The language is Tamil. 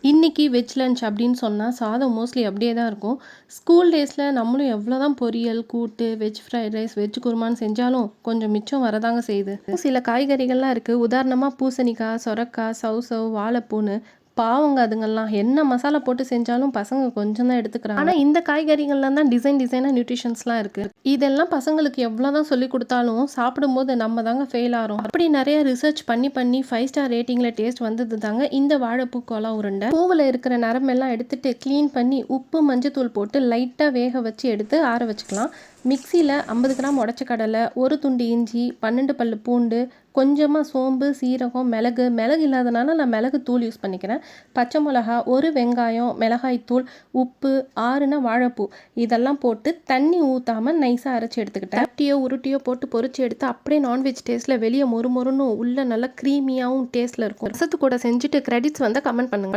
இன்னைக்கு வெஜ் லஞ்ச் அப்படின்னு சொன்னா, சாதம் மோஸ்ட்லி அப்படியே தான் இருக்கும். ஸ்கூல் டேஸ்ல நம்மளும் எவ்வளோதான் பொரியல், கூட்டு, வெஜ் ஃப்ரைட் ரைஸ், வெஜ் குருமான்னு செஞ்சாலும் கொஞ்சம் மிச்சம் வரதாங்க செய்யுது. சில காய்கறிகள்லாம் இருக்கு. உதாரணமா பூசணிக்காய், சொரக்காய், சௌசௌ, வாழைப்பூன்னு பாவங்க அதுங்கலாம். என்ன மசாலா போட்டு செஞ்சாலும் பசங்க கொஞ்சம் தான் எடுத்துக்கிறாங்க. ஆனா இந்த காய்கறிகள்ல தான் டிசைன் டிசைனா நியூட்ரிஷன்ஸ்லாம் இருக்கு. இதெல்லாம் பசங்களுக்கு எவ்வளோதான் சொல்லிக் குடுத்தாலும் சாப்பிடும்போது நம்ம தாங்க ஃபெயில் ஆறோம். அப்படி நெறைய ரிசர்ச் பண்ணி 5 ஸ்டார் ரேட்டிங்ல டேஸ்ட் வந்தது தாங்க இந்த வாழைப்பூ கோலா உருண்டை. பூவுல இருக்கிற நரம்பெல்லாம் எடுத்துட்டு கிளீன் பண்ணி உப்பு, மஞ்சத்தூள் போட்டு லைட்டா வேக வச்சு எடுத்து ஆற வச்சுக்கலாம். மிக்ஸியில 50 கிராம் உடைச்ச கடலை, 1 துண்டு இஞ்சி, 12 பல்லு பூண்டு, கொஞ்சமா சோம்பு, சீரகம், மிளகு இல்லாதனால நான் மிளகு தூள் யூஸ் பண்ணிக்கிறேன். பச்சை மிளகா, 1 வெங்காயம், மிளகாய் தூள், உப்பு, ஆறுன வாழைப்பூ இதெல்லாம் போட்டு தண்ணி ஊத்தாம நைஸா அரைச்சு எடுத்துக்கிட்டேன். தட்டியோ உருட்டியோ போட்டு பொரிச்சு எடுத்து அப்படியே நான்வெஜ் டேஸ்ட்ல வெளியே மொறு மொறுன்னு உள்ள நல்லா க்ரீமியாவும் டேஸ்ட்ல இருக்கும். ரசத்து கூட செஞ்சுட்டு கிரெடிட்ஸ் வந்தா கமெண்ட் பண்ணுங்க.